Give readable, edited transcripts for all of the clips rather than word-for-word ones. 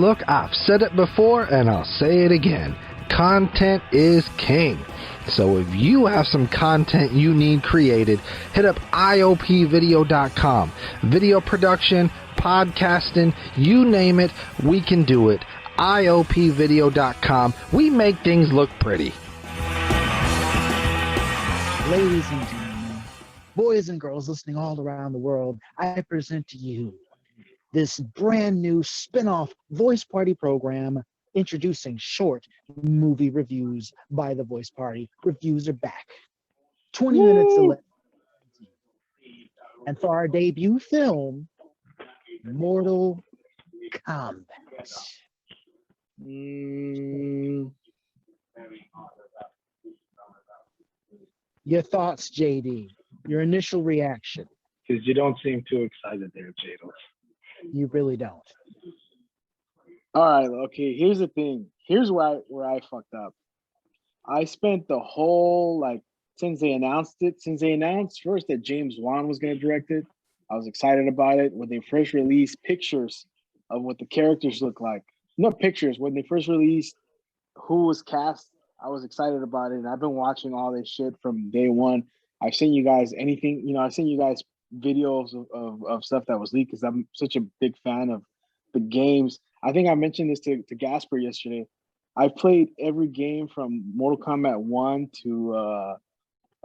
look, I've said it before and I'll say it again. Content is king. So if you have some content you need created, hit up iopvideo.com. Video production, podcasting, you name it, we can do it. iopvideo.com. We make things look pretty. Ladies and gentlemen, boys and girls listening all around the world, I present to you this brand new spin-off voice party program introducing short movie reviews by The Voice Party. Reviews are back. 20 minutes to let. And for our debut film, Mortal Kombat. Your thoughts, JD? Your initial reaction? Because you don't seem too excited there, Jadel. You really don't. All right, okay, here's the thing. Here's where I fucked up. I spent the whole, since they announced first that James Wan was going to direct it, I was excited about it. When they first released pictures of what the characters look like, not pictures, when they first released who was cast, I was excited about it. And I've been watching all this shit from day one. I've seen you guys I've seen you guys videos of stuff that was leaked because I'm such a big fan of the games. I think I mentioned this to Gasper yesterday. I've played every game from Mortal Kombat 1 to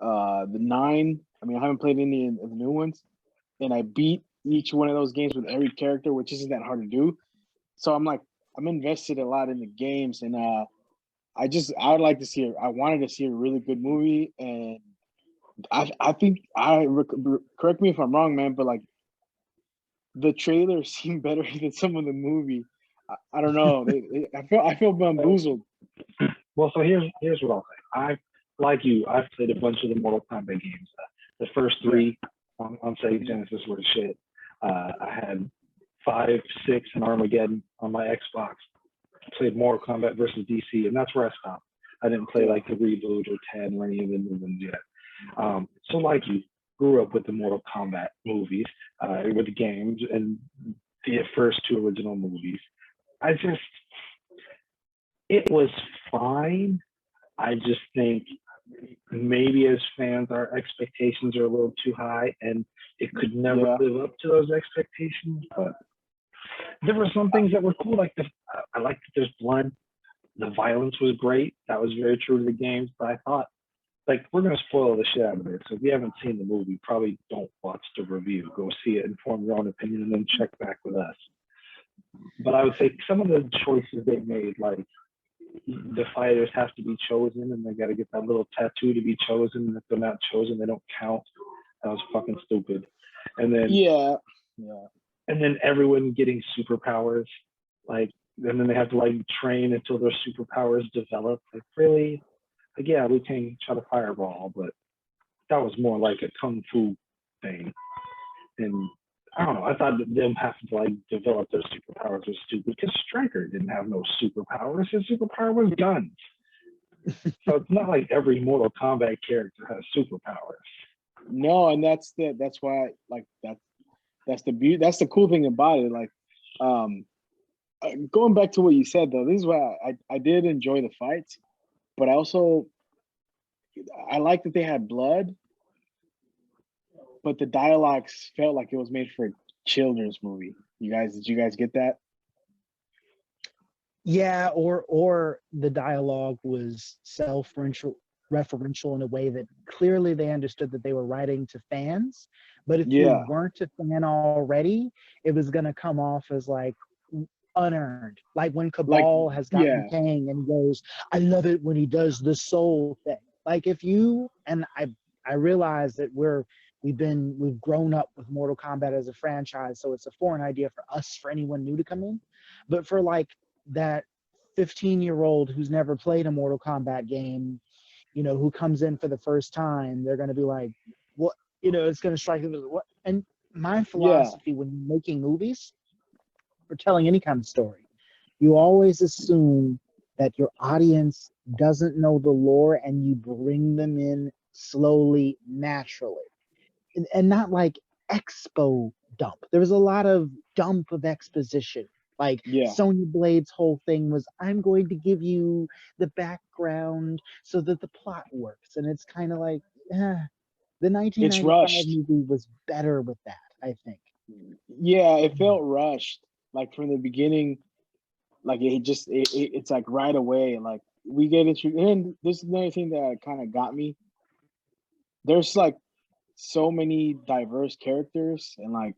the 9. I mean, I haven't played any of the new ones. And I beat each one of those games with every character, which isn't that hard to do. So I'm invested a lot in the games. And I wanted to see a really good movie. And I think, correct me if I'm wrong, man, but the trailer seemed better than some of the movie. I don't know. I feel bamboozled. Well, so here's what I'll say. I've played a bunch of the Mortal Kombat games. The first 3 on Sega Genesis were the shit. I had 5, 6, and Armageddon on my Xbox. I played Mortal Kombat versus DC, and that's where I stopped. I didn't play the reboot or 10 or any of the new ones yet. So you grew up with the Mortal Kombat movies, with the games, and the first 2 original movies. It was fine. I just think maybe as fans, our expectations are a little too high, and it could never live up to those expectations. But there were some things that were cool, I liked that there's blood. The violence was great. That was very true to the games. But I thought, we're going to spoil the shit out of it. So if you haven't seen the movie, probably don't watch the review. Go see it, inform your own opinion, and then check back with us. But I would say some of the choices they made, the fighters have to be chosen, and they got to get that little tattoo to be chosen. And if they're not chosen, they don't count. That was fucking stupid. And then and then everyone getting superpowers, and then they have to train until their superpowers develop. Really, yeah, we can shot a fireball, but that was more like a kung fu thing. And I don't know. I thought that them having to develop their superpowers was stupid because Stryker didn't have no superpowers. His superpower was guns. So it's not like every Mortal Kombat character has superpowers. No, and that's why that's the cool thing about it. Going back to what you said though, this is why I did enjoy the fights, but I like that they had blood. But the dialogues felt like it was made for a children's movie. Did you guys get that? Yeah, or the dialogue was self-referential in a way that clearly they understood that they were writing to fans. But if you weren't a fan already, it was going to come off as unearned. Like when Cabal has gotten Kang and he goes, I love it when he does the soul thing. I realize that we've grown up with Mortal Kombat as a franchise, so it's a foreign idea for us, for anyone new to come in. But for that 15-year-old who's never played a Mortal Kombat game, who comes in for the first time, they're going to be like, what? It's going to strike them as what? And my philosophy when making movies or telling any kind of story, you always assume that your audience doesn't know the lore and you bring them in slowly, naturally. And not expo dump. There was a lot of dump of exposition Like Yeah. Sonya Blade's whole thing was, I'm going to give you the background so that the plot works. And it's kind of like, the It's 1995 rushed. movie was better with that, I think. Yeah, it felt rushed. Like from the beginning, like it's like right away. Like we get into, and this is another thing that kind of got me. There's like so many diverse characters, and like,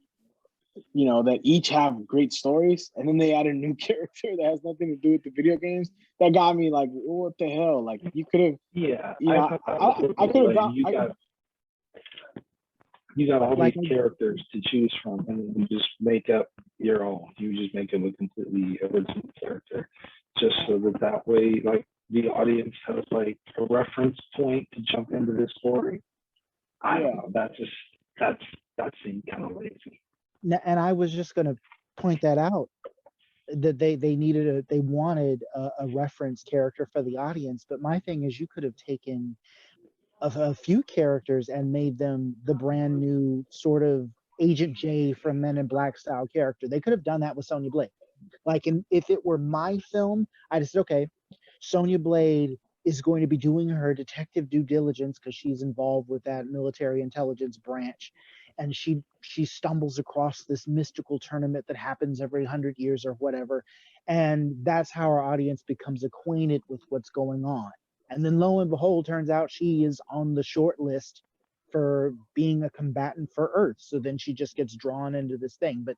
you know, that each have great stories, and then they add a new character that has nothing to do with the video games. That got me like, what the hell? Like you could have, Yeah, you I know, thought that was I could have like got. you got all Like, these characters to choose from, and then you just make up your own. You just make up a completely original character, just so that way, like the audience has like a reference point to jump into this story. I don't know. That seemed kind of lazy. and I was just going to point that out, that they wanted a reference character for the audience. But my thing is, you could have taken a few characters and made them the brand new sort of Agent J from Men in Black style character. They could have done that with Sonya Blade. Like, if it were my film, I'd have said, okay, Sonya Blade is going to be doing her detective due diligence because she's involved with that military intelligence branch, and she stumbles across this mystical tournament that happens every 100 years or whatever, and that's how our audience becomes acquainted with what's going on. And then lo and behold, turns out she is on the short list for being a combatant for Earth. So then she just gets drawn into this thing. But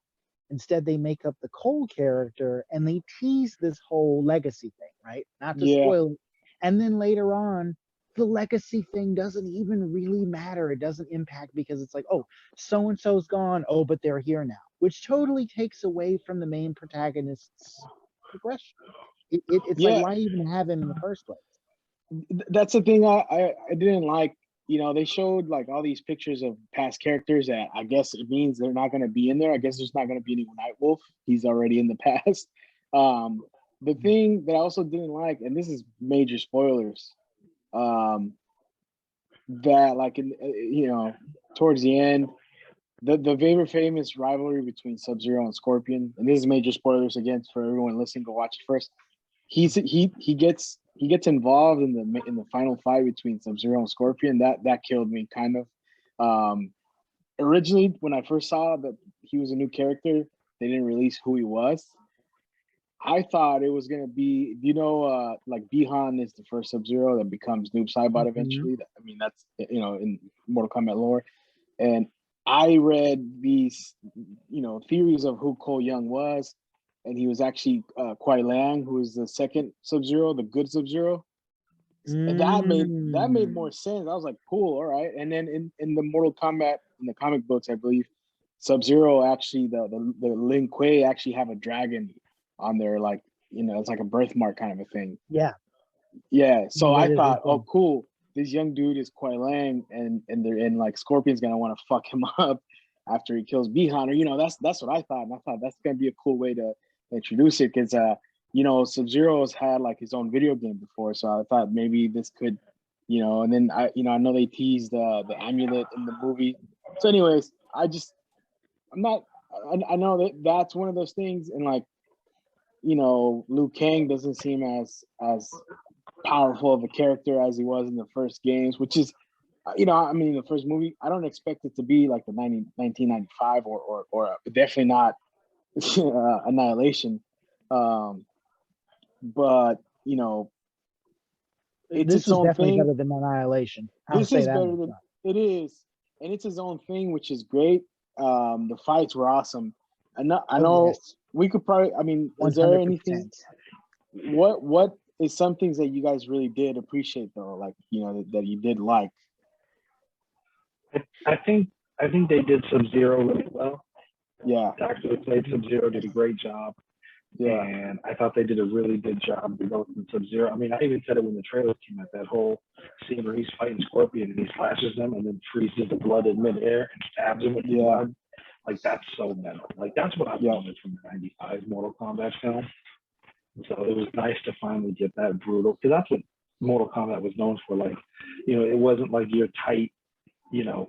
instead, they make up the Cole character and they tease this whole legacy thing, right? Not to Yeah, spoil it. And then later on, the legacy thing doesn't even really matter. It doesn't impact because it's like, oh, so and so's gone. Oh, but they're here now, which totally takes away from the main protagonist's progression. It's like, yeah. why even have him in the first place? That's the thing I didn't like. You know, they showed like all these pictures of past characters that I guess it means they're not going to be in there. I guess there's not going to be any Nightwolf. He's already in the past. The thing that I also didn't like, and this is major spoilers, that like in you know, towards the end, the very famous rivalry between Sub-Zero and Scorpion, and this is major spoilers again for everyone listening. Go watch it first. He gets involved in the final fight between Sub-Zero and Scorpion. That killed me kind of. Originally, when I first saw that he was a new character, they didn't release who he was. I thought it was gonna be, like Bihan is the first Sub-Zero that becomes Noob Saibot eventually. I mean, that's, in Mortal Kombat lore. And I read these, theories of who Cole Young was, and he was actually Kuai Liang, who is the second Sub-Zero, the good Sub-Zero. And that made more sense. I was like, cool, all right. And then in the Mortal Kombat, in the comic books, I believe Sub-Zero actually, the Lin Kuei actually have a dragon on there, like, it's like a birthmark kind of a thing. Yeah. Yeah. So That I is thought, insane. oh, cool. This young dude is Kuai Liang, and like Scorpion's gonna want to fuck him up after he kills Bihan, or that's what I thought, and I thought that's gonna be a cool way to introduce it, because Sub-Zero's had like his own video game before, so I thought maybe this could, and then I know they teased the amulet in the movie. So, anyways, I know that's one of those things, and like, Liu Kang doesn't seem as powerful of a character as he was in the first games, which is, the first movie. I don't expect it to be like the 1995 or definitely not Annihilation. But it's This its was own definitely thing. better than Annihilation. I'll This say is that. better than it is, and it's his own thing, which is great. The fights were awesome. I know. Yes. We could probably. I mean, is there anything? 100%. What is some things that you guys really did appreciate though? Like, that you did like. I think they did Sub-Zero really well. Yeah. The actor that played Sub-Zero did a great job. Yeah. And I thought they did a really good job developing Sub-Zero. I mean, I even said it when the trailer came out, that whole scene where he's fighting Scorpion and he slashes him and then freezes the blood in midair and stabs him with the blood. Like, that's so metal. Like, that's what I wanted from the 95 Mortal Kombat film. So it was nice to finally get that brutal, because that's what Mortal Kombat was known for. Like, it wasn't like your tight,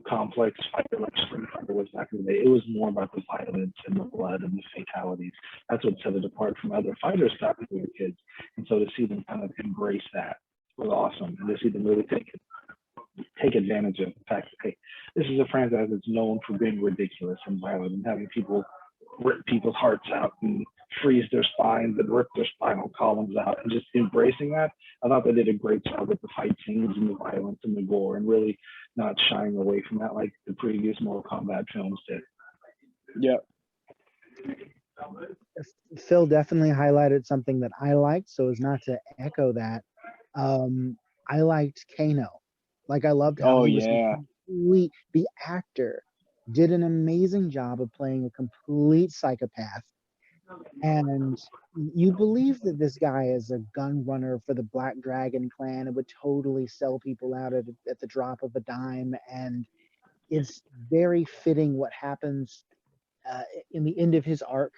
complex fighter like Street Fighter was back in the day. It was more about the violence and the blood and the fatalities. That's what set it apart from other fighters back when we were kids. And so to see them kind of embrace that was awesome. And to see them really take advantage of the fact that, hey, this is a franchise that's known for being ridiculous and violent and having people rip people's hearts out and freeze their spines and rip their spinal columns out, and just embracing that. I thought they did a great job with the fight scenes and the violence and the gore, and really not shying away from that like the previous Mortal Kombat films did. Yeah. Phil definitely highlighted something that I liked, so as not to echo that. I liked Kano. Like, I loved how he was the actor did an amazing job of playing a complete psychopath. And you believe that this guy is a gun runner for the Black Dragon clan and would totally sell people out at the drop of a dime. And it's very fitting what happens in the end of his arc.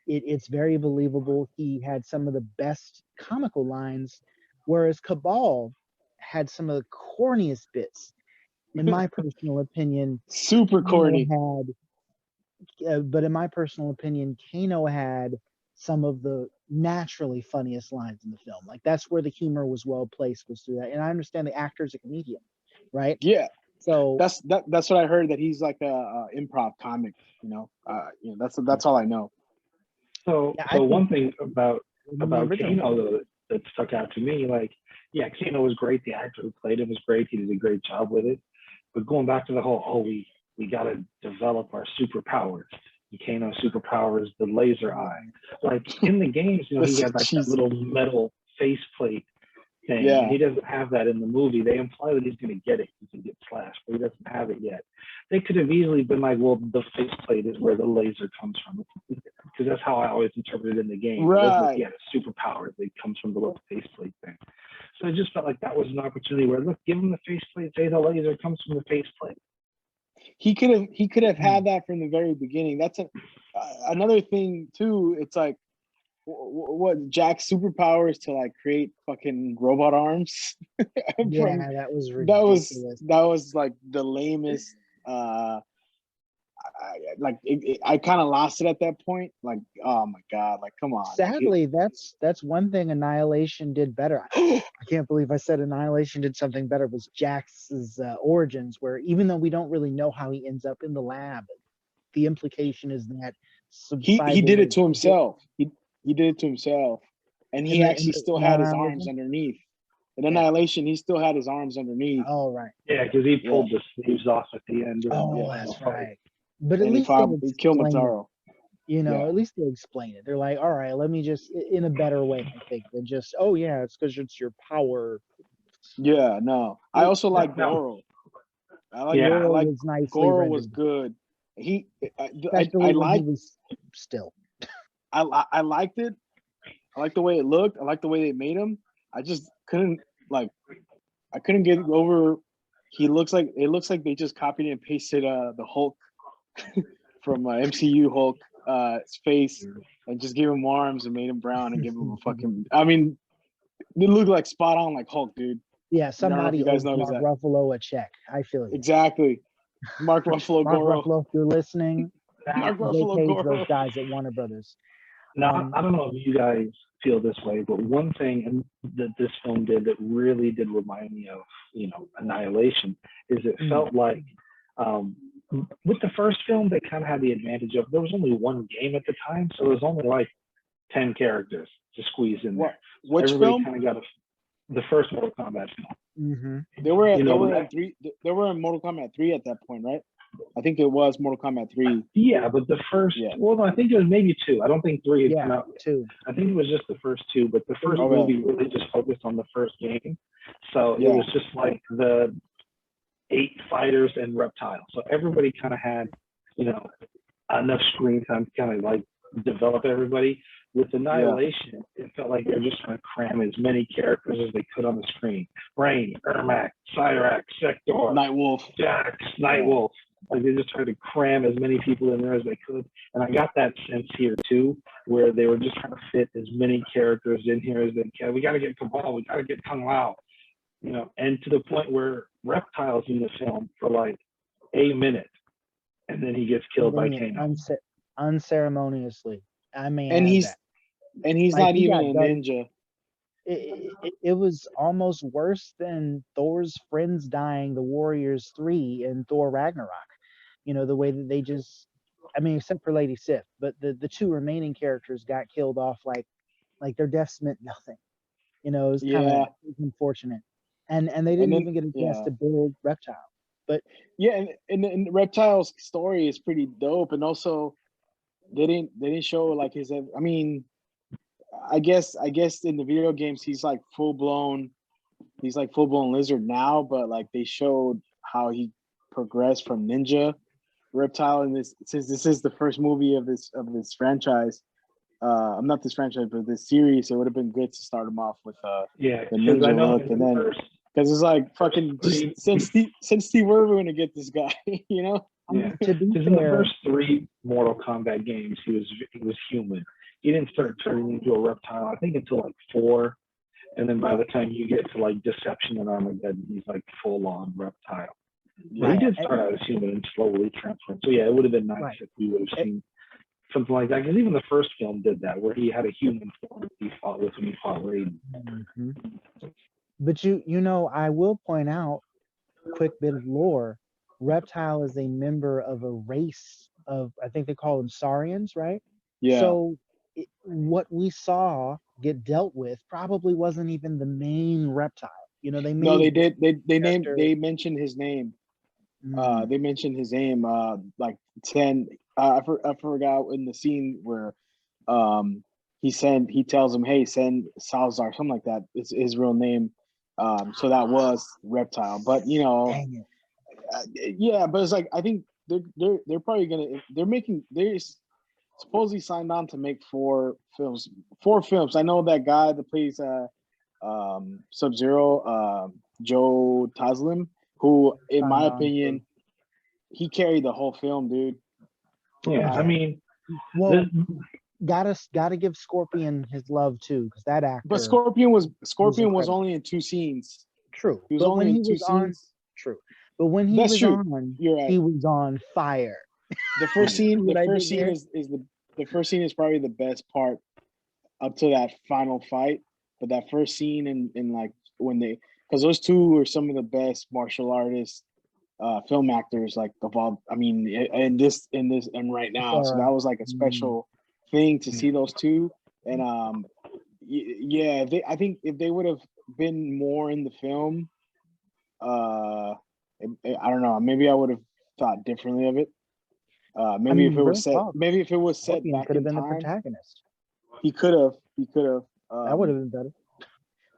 It's very believable. He had some of the best comical lines, whereas Cabal had some of the corniest bits. In my personal opinion, super corny. But in my personal opinion, Kano had some of the naturally funniest lines in the film. Like, that's where the humor was well placed, was through that. And I understand the actor's a comedian, right? Yeah. So that's what I heard, that he's like a improv comic. That's all I know. So one thing about Kano though that stuck out to me, like, yeah, Kano was great. The actor who played him was great. He did a great job with it. But going back to the whole, we got to develop our superpowers. Kano's superpower is the laser eye. Like, in the games, he had like that little metal faceplate thing. Yeah. And he doesn't have that in the movie. They imply that he's going to get it. He can get slashed, but he doesn't have it yet. They could have easily been like, well, the faceplate is where the laser comes from. Because that's how I always interpreted it in the game. Right. It wasn't like he had a superpower that comes from the little faceplate thing. So it just felt like that was an opportunity where, look, give him the faceplate, say the laser comes from the faceplate. He could have had that from the very beginning. That's another thing too. It's like, what Jack's superpower is to like create fucking robot arms. That was ridiculous. That was like the lamest. I kind of lost it at that point. Like, oh my god, like, come on. Sadly, that's one thing Annihilation did better. I can't believe I said Annihilation did something better. Was Jax's origins, where even though we don't really know how he ends up in the lab, the implication is that he did it to himself. He did it to himself, and he actually still had his arms underneath. In Annihilation, he still had his arms underneath. Oh, right. Yeah, because he pulled the sleeves off at the end. That's right. But at and least he killed Mataro. At least they explain it. They're like, all right, let me just, in a better way, I think, than just, it's because it's your power. Yeah, no. I also like Goro. Goro was nicely Goro rendered. was good. I like still. I liked it. I liked the way it looked. I liked the way they made him. I just couldn't get over. It looks like they just copied and pasted the Hulk from MCU Hulk his face, and just gave him arms and made him brown and give him a fucking. I mean, it looked like spot on like Hulk, dude. Yeah, somebody owes Mark Ruffalo a check. I feel you. Exactly. Mark Ruffalo, Goro. Ruffalo, if you're listening, Mark they Ruffalo, paid Goro. those guys at Warner Brothers. Now, I don't know if you guys feel this way, but one thing that this film did that really did remind me of, Annihilation, is it felt like with the first film, they kind of had the advantage of, there was only one game at the time, so there was only like 10 characters to squeeze in there. Which everybody film? Kind of got the first Mortal Kombat film. Mm-hmm. They were in Mortal Kombat 3 at that point, right? I think it was Mortal Kombat 3. Yeah, but the first, well, no, I think it was maybe 2. I don't think 3 had come out. 2. I think it was just the first 2, but the first movie really just focused on the first game. So it was just like the 8 fighters and Reptile. So everybody kind of had, enough screen time to kind of like develop everybody. With Annihilation, it felt like they were just trying to cram as many characters as they could on the screen. Brain, Ermac, Cyrax, Sector, Nightwolf, Jax, Nightwolf. Like, they just tried to cram as many people in there as they could. And I got that sense here too, where they were just trying to fit as many characters in here as they can. We got to get Cabal, we got to get Kung Lao. You know, and to the point where Reptile's in the film for like a minute, and then he gets killed by Kano. Unceremoniously. I may And add he's that. not he even got a done. ninja. It was almost worse than Thor's friends dying, the Warriors 3 in Thor Ragnarok. You know, the way that they just, I mean, except for Lady Sif, but the two remaining characters got killed off like their deaths meant nothing. You know, it was kind of unfortunate. And they didn't even get a chance to build Reptile. But yeah, and Reptile's story is pretty dope, and also they didn't show like his. I mean, I guess in the video games he's like full blown lizard now, but like they showed how he progressed from ninja Reptile in this, since this is the first movie of this franchise. I'm not this franchise, but this series. It would have been good to start him off with the ninja look, and then because it's like fucking just since Steve Irwin to get this guy, you know. Yeah, because in the first 3 Mortal Kombat games, he was human. He didn't start turning into a reptile, I think, until like 4, and then by the time you get to like Deception and Armageddon, he's like full on reptile. But he did start out as human and slowly transform. So yeah, it would have been nice if we would have seen something like that, because even the first film did that, where he had a human form he fought with when he fought Raiden. Mm-hmm. But you know, I will point out, quick bit of lore, Reptile is a member of a race of, I think they call them Saurians, right? Yeah. So what we saw get dealt with probably wasn't even the main Reptile. You know, they did. They mentioned his name. They mentioned his name. Like 10. I forgot in the scene where he tells him, hey, send Salazar, something like that. It's his real name. So that was Reptile. But you know, yeah, but it's like, I think they're probably they're supposedly signed on to make 4 films. 4 films. I know that guy that plays Sub-Zero, Joe Taslim, who, in my opinion, he carried the whole film, dude. Yeah, I mean, well, gotta give Scorpion his love too, because that actor. But Scorpion was only in 2 scenes. True, he was only in 2 scenes. True, but when he was on, he was on fire. The first scene, the first scene is probably the best part up to that final fight. But that first scene in like when because those two are some of the best martial artists, film actors like of all. I mean, in this and right now. So that was like a special thing to see those two. And yeah, I think if they would have been more in the film, I don't know. Maybe I would have thought differently of it. Maybe if it was set back could have been time, the protagonist. He could have. That would have been better.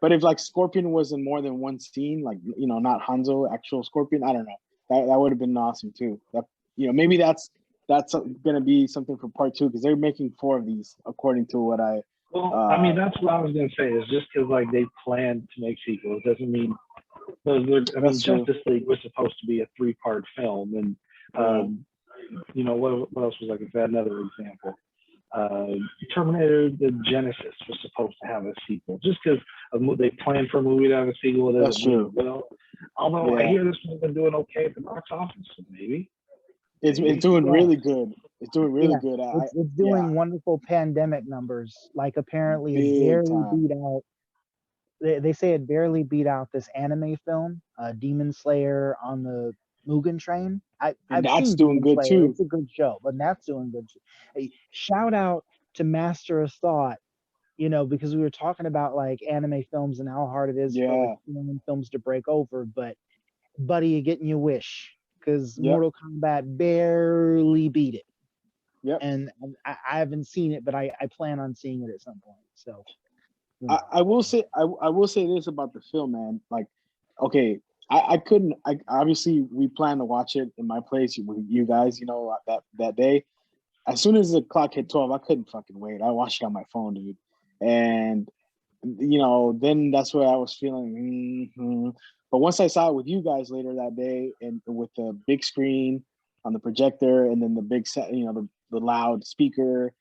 But if like Scorpion was in more than one scene, like, you know, not Hanzo, actual Scorpion, I don't know. That would have been awesome too. That, you know, maybe that's gonna be something for part 2, because they're making 4 of these, according to what I. Well, I mean, that's what I was gonna say. Is just because like they planned to make sequels doesn't mean. I mean, Justice League was supposed to be a 3-part film, and you know what else was like? Is that another example? Terminator: The Genesis was supposed to have a sequel. Just because they planned for a movie to have a sequel, that's true. Well, although I hear this one's been doing okay at the box office, so maybe it's doing really good. It's doing really good. It's doing wonderful pandemic numbers. Like apparently it barely beat out. They say it barely beat out this anime film, Demon Slayer on the Mugen Train. I've seen doing good too. It's a good show, but that's doing good too. Hey, shout out to Master of Thought, you know, because we were talking about like anime films and how hard it is for like, films to break over. But buddy, you're getting your wish, because Mortal Kombat barely beat it. Yep. And I haven't seen it, but I plan on seeing it at some point. So I will say this about the film, man. Like, okay, I couldn't. Obviously we plan to watch it in my place with you guys. You know, that day. As soon as the clock hit 12, I couldn't fucking wait. I watched it on my phone, dude. And you know, then that's what I was feeling. But once I saw it with you guys later that day, and with the big screen on the projector, and then the big set, you know, the loud speaker,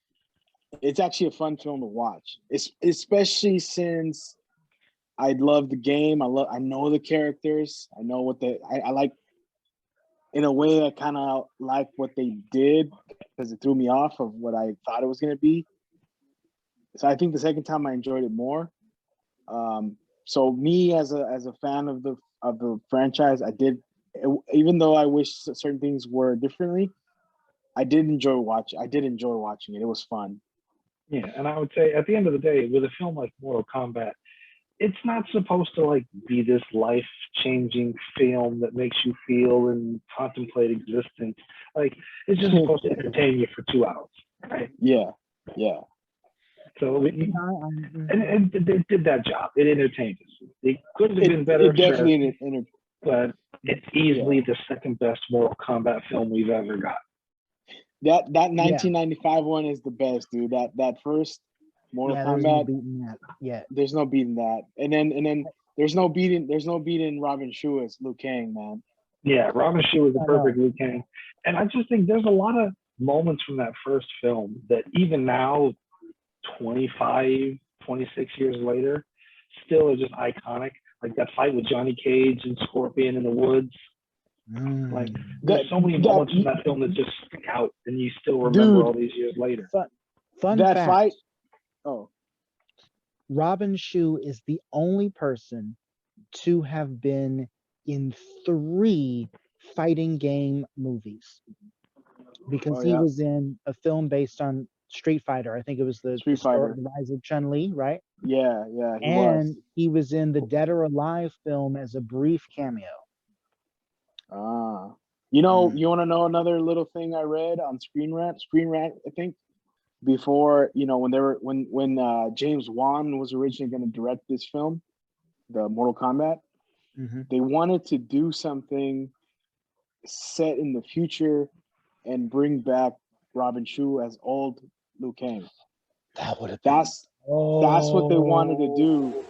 it's actually a fun film to watch. It's especially since I love the game. I know the characters. I know what I like. In a way, I kind of like what they did because it threw me off of what I thought it was going to be. So I think the second time I enjoyed it more. So me as a fan of the franchise, even though I wish certain things were differently, I did enjoy watching it. It was fun. Yeah, and I would say at the end of the day, with a film like Mortal Kombat, it's not supposed to like be this life-changing film that makes you feel and contemplate existence. Like it's just supposed to entertain you for 2 hours, right? Yeah. So and they did that job. It entertained us. It could have been better, it definitely sure, but it's easily the second best Mortal Kombat film we've ever got. That 1995 one is the best, dude. That first Mortal Kombat. There's no beating that. Yeah. There's no beating that. And then there's no beating Robin Shu as Liu Kang, man. Yeah, Robin Shu was the perfect Liu Kang. And I just think there's a lot of moments from that first film that even now, 25, 26 years later, still are just iconic. Like that fight with Johnny Cage and Scorpion in the woods. Like there's so many moments in that film that just stick out and you still remember all these years later. Fun that fact, fight. Oh. Robin Shu is the only person to have been in 3 fighting game movies. Because he was in a film based on Street Fighter. I think it was the Rise of Chun-Li, right? Yeah. He was in the Dead or Alive film as a brief cameo. You want to know another little thing I read on Screen Rant, I think, before, when James Wan was originally going to direct this film, the Mortal Kombat, they wanted to do something set in the future and bring back Robin Shu as old Liu Kang. That would have that's what they wanted to do.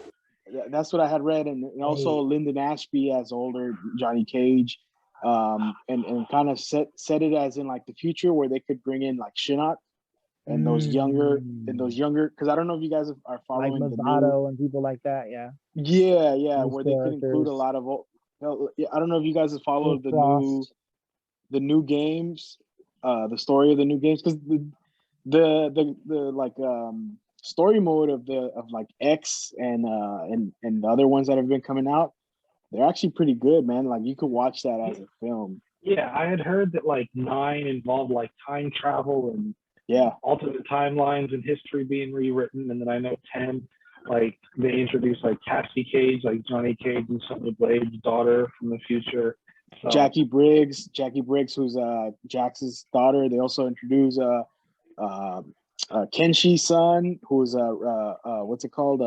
That's what I had read, and also Lyndon Ashby as older Johnny Cage, and kind of set it as in like the future where they could bring in like Shinnok and those younger, because I don't know if you guys are following like Lovato and people like that, where they could include a lot of. I don't know if you guys have followed the new games, the story of the new games, because the like story mode of like X and the other ones that have been coming out, they're actually pretty good, man. Like you could watch that as a film. Yeah, I had heard that like 9 involved like time travel and alternate timelines and history being rewritten, and then I know 10, like they introduced like Cassie Cage, like Johnny Cage and Sonya Blade's daughter from the future. So. Jackie Briggs, who's Jax's daughter. They also introduced Kenshi's son, who's what's it called?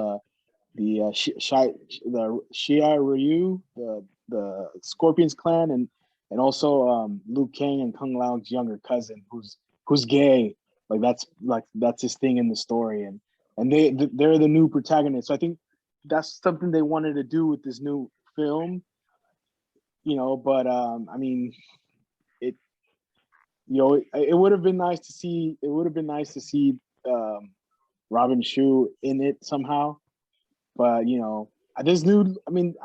The Shia Ryu, the Scorpions clan, and also Liu Kang and Kung Lao's younger cousin, who's gay. That's his thing in the story, and they're the new protagonists. So I think that's something they wanted to do with this new film. But I mean, it would have been nice to see. It would have been nice to see Robin Shu in it somehow. But this new. I mean,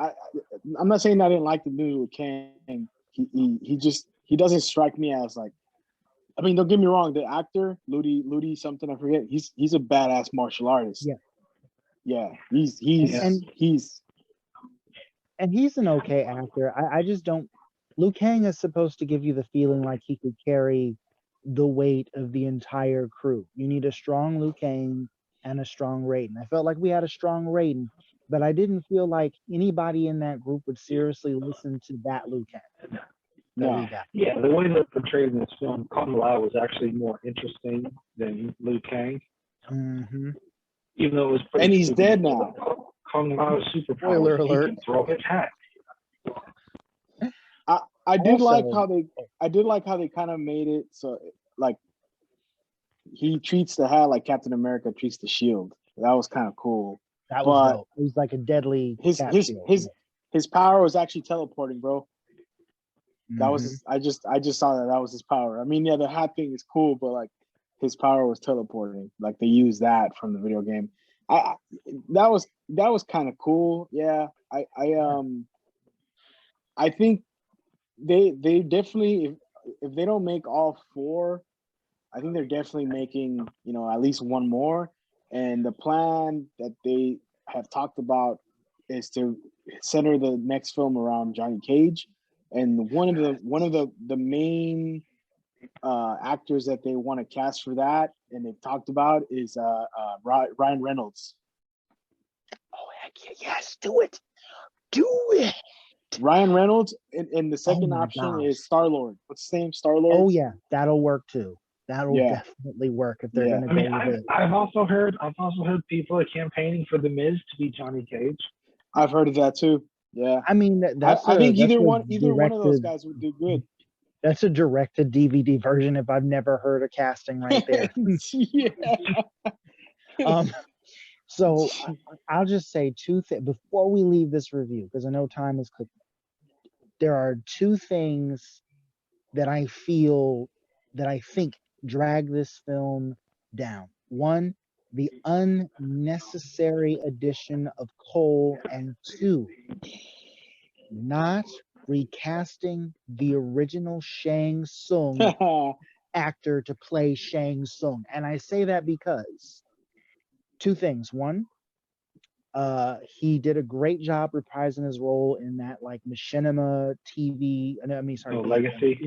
I'm not saying I didn't like the new Kang. He doesn't strike me as like. I mean, don't get me wrong. The actor Ludi something, I forget. He's a badass martial artist. Yeah. He's an okay actor. I just don't. Liu Kang is supposed to give you the feeling like he could carry the weight of the entire crew. You need a strong Liu Kang and a strong Raiden. I felt like we had a strong Raiden, but I didn't feel like anybody in that group would seriously listen to that Liu Kang. No. Yeah, the way they're portrayed in this film, Kung Lao was actually more interesting than Liu Kang. Mm-hmm. Even though it was pretty. And he's dead now. Kung Lao's superpower. Spoiler alert. He can throw his hat. I did like how they kind of made it so like he treats the hat like Captain America treats the shield. That was kind of cool. That was dope. It was like a deadly his power was actually teleporting, bro. That Mm-hmm. was I just saw that was his power. I mean, yeah, the hat thing is cool, but like his power was teleporting. Like they used that from the video game. I that was kind of cool. Yeah, I think they definitely, if they don't make all four, I think they're definitely making, you know, at least one more. And the plan that they have talked about is to center the next film around Johnny Cage. And one of the main actors that they want to cast for that, and they've talked about, is Ryan Reynolds. Oh heck yeah, yes, do it. Do it. Ryan Reynolds, and the second my option gosh. is Star-Lord. What's his name? Star-Lord? Oh yeah, that'll work too. That'll Yeah. definitely work if they're Yeah. gonna I mean, go with it. I've also heard people are campaigning for The Miz to be Johnny Cage. I've heard of that too. Yeah. I mean I think either a one of those directed, guys would do good. that's a directed DVD version if I've never heard a casting right there. Yeah. So I'll just say two things before we leave this review, because I know time is clicking. There are two things that I think drag this film down. One, the unnecessary addition of Cole, and two, not recasting the original Shang Tsung actor to play Shang Tsung. And I say that because two things. One, he did a great job reprising his role in that like Machinima TV. Legacy.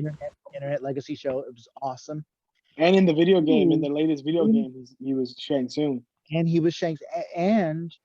Internet Legacy show. It was awesome. And in the video game, in Ooh. the latest video game, he was Shang Tsung. And he was and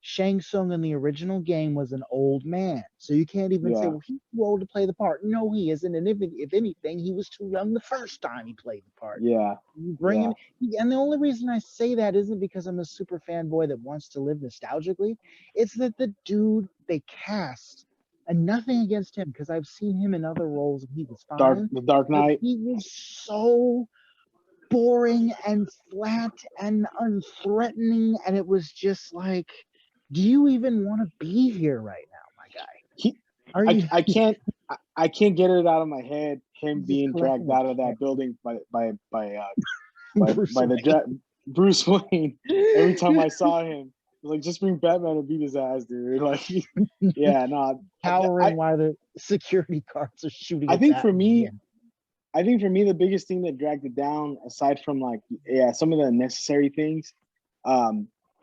Shang Tsung in the original game was an old man. So you can't even say, well, he's too old to play the part. No, he isn't. And if anything, he was too young the first time he played the part. Yeah. You bring him, and the only reason I say that isn't because I'm a super fanboy that wants to live nostalgically. It's that the dude they cast, and nothing against him, because I've seen him in other roles and he was fine. The Dark Knight. He was so boring and flat and unthreatening, and it was just like, do you even want to be here right now, my guy? I can't get it out of my head, him being dragged out of that building by Bruce Wayne. Every time I saw him, like, just bring Batman to beat his ass, dude. Like, yeah, no. Powering while the security guards are shooting. I think for me, the biggest thing that dragged it down, aside from like, some of the necessary things,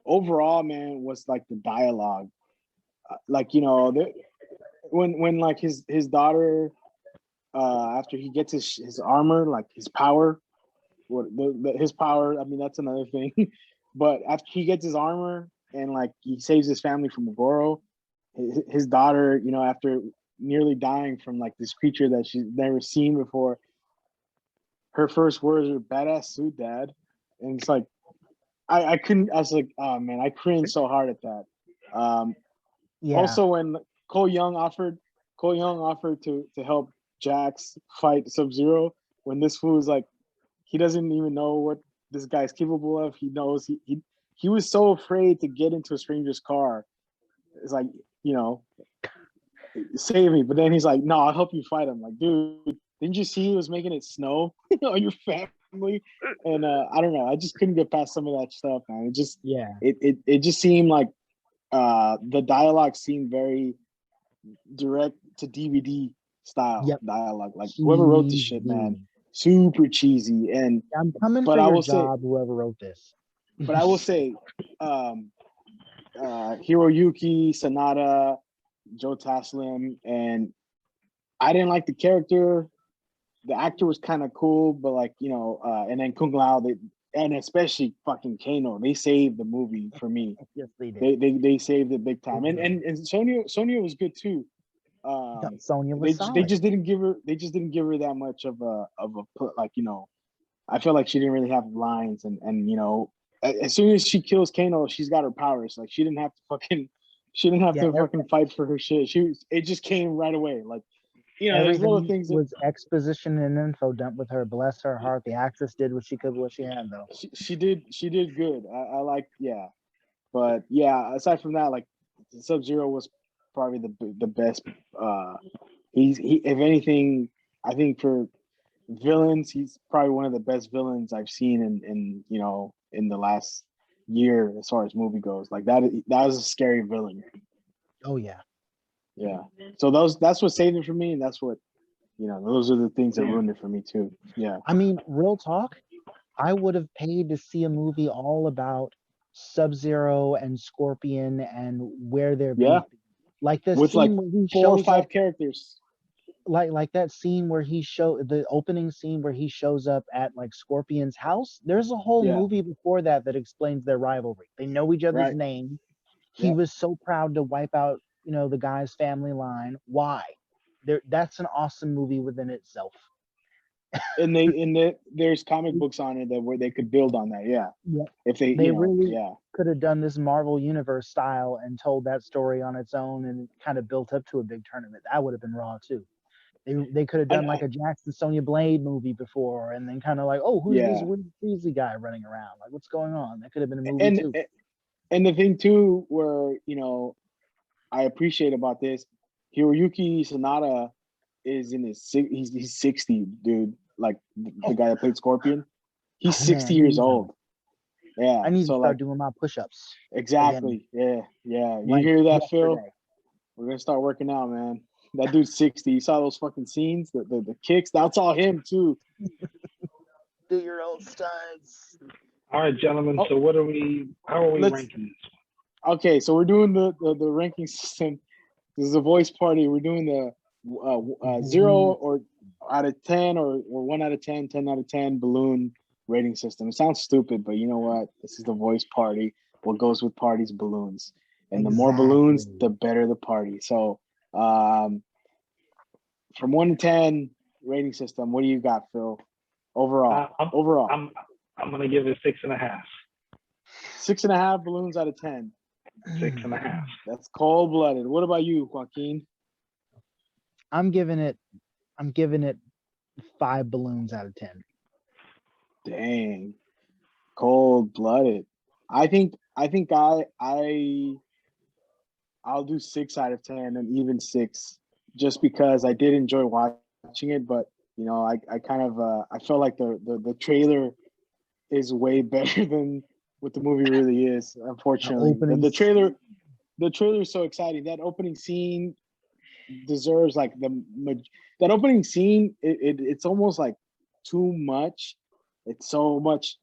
overall, man, was like the dialogue. Like, you know, when like his daughter, after he gets his armor, like his power, his power. I mean, that's another thing. But after he gets his armor and like he saves his family from Goro, his daughter, you know, after nearly dying from like this creature that she's never seen before, her first words are "badass suit, dad," and it's like, I was like, oh man, I cringed so hard at that. Also, when Cole Young offered to help Jax fight Sub-Zero, when this fool was like, he doesn't even know what this guy's capable of. He knows he was so afraid to get into a stranger's car. It's like, you know, save me. But then he's like, no, I'll help you fight him. Like, dude, didn't you see he was making it snow on your family? And I don't know. I just couldn't get past some of that stuff, man. It just seemed like the dialogue seemed very direct to DVD style dialogue. Like, whoever wrote this shit, man, super cheesy. And I'm coming for your job, whoever wrote this. But I will say, Hiroyuki Sanada, Joe Taslim, and I didn't like the character. The actor was kind of cool, but like, you know, and then Kung Lao, and especially fucking Kano, they saved the movie for me. Yes, they did. They saved it big time. And Sonya was good too. Sonya was solid. They just didn't give her that much of a like, you know, I feel like she didn't really have lines, and you know, as soon as she kills Kano, she's got her powers. Like, she didn't have to fucking fight for her shit. It just came right away. Like, you know, there's little things was exposition and info dumped with her. Bless her heart. The actress did what she could, what she had, though. She did good. I like, yeah. But yeah, aside from that, like, Sub-Zero was probably the best. He if anything, I think for villains, he's probably one of the best villains I've seen in you know, in the last year as far as movie goes. Like that was a scary villain. Oh yeah. Yeah. So that's what saved it for me, and that's what those are the things that ruined it for me too. Yeah. I mean, real talk, I would have paid to see a movie all about Sub-Zero and Scorpion and where they're Yeah. beefing. Like the With like scene where he 4 or shows 5 up, characters. like that scene where the opening scene where he shows up at like Scorpion's house. There's a whole Yeah. movie before that explains their rivalry. They know each other's Right. name. He Yep. was so proud to wipe out, the guy's family line. Why? That's an awesome movie within itself. And there's comic books on it where they could build on that. Yeah. Yep. If they really yeah. could have done this Marvel Universe style and told that story on its own and kind of built up to a big tournament. That would have been raw too. They could have done like a Jackson Sonya Blade movie before, and then kind of like, oh, who's this weird Weasley guy running around? Like, what's going on? That could have been a movie too. And the thing too, where I appreciate about this, Hiroyuki Sanada is in he's 60, dude. Like the guy that played Scorpion, he's 60 years old. Yeah, I need to start doing my push-ups. Exactly. Again. Yeah. You Like hear that, yesterday. Phil? We're gonna start working out, man. That dude's 60. You saw those fucking scenes, the kicks. That's all him too. Do your old stunts. All right, gentlemen. So how are we ranking this? Okay, so we're doing the ranking system. This is a voice party. We're doing the 0 or out of 10 or 1 out of 10, 10 out of 10 balloon rating system. It sounds stupid, but you know what? This is the voice party. What goes with parties? Balloons. And the more balloons, the better the party. So from 1 to 10 rating system, what do you got, Phil? Overall. I'm gonna give it 6.5. 6.5 balloons out of 10. 6.5. That's cold-blooded. What about you, Joaquin? I'm giving it 5 balloons out of 10. Dang. Cold-blooded. I think I'll do 6 out of 10 and even 6, just because I did enjoy watching it, but I kind of I felt like the trailer is way better than what the movie really is. Unfortunately, the trailer is so exciting. That opening scene deserves like that opening scene. It's almost like too much. It's so much,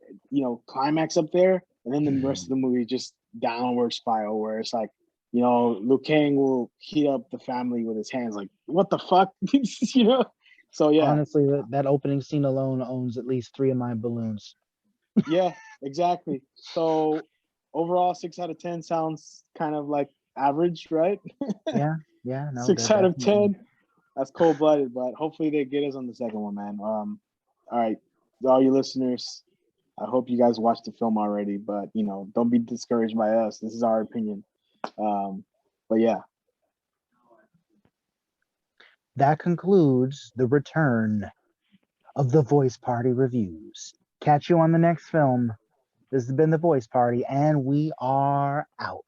climax up there, and then the rest of the movie just downward spiral where it's like, Liu Kang will heat up the family with his hands. Like, what the fuck, So yeah, honestly, that opening scene alone owns at least 3 of my balloons. Yeah, exactly. So overall, 6 out of 10 sounds kind of like average, right? Yeah. No, 6 out of 10. That's cold-blooded, but hopefully they get us on the second one, man. All right, all you listeners, I hope you guys watched the film already, but don't be discouraged by us. This is our opinion. But yeah. That concludes the return of the Voice Party reviews. Catch you on the next film. This has been the Voice Party, and we are out.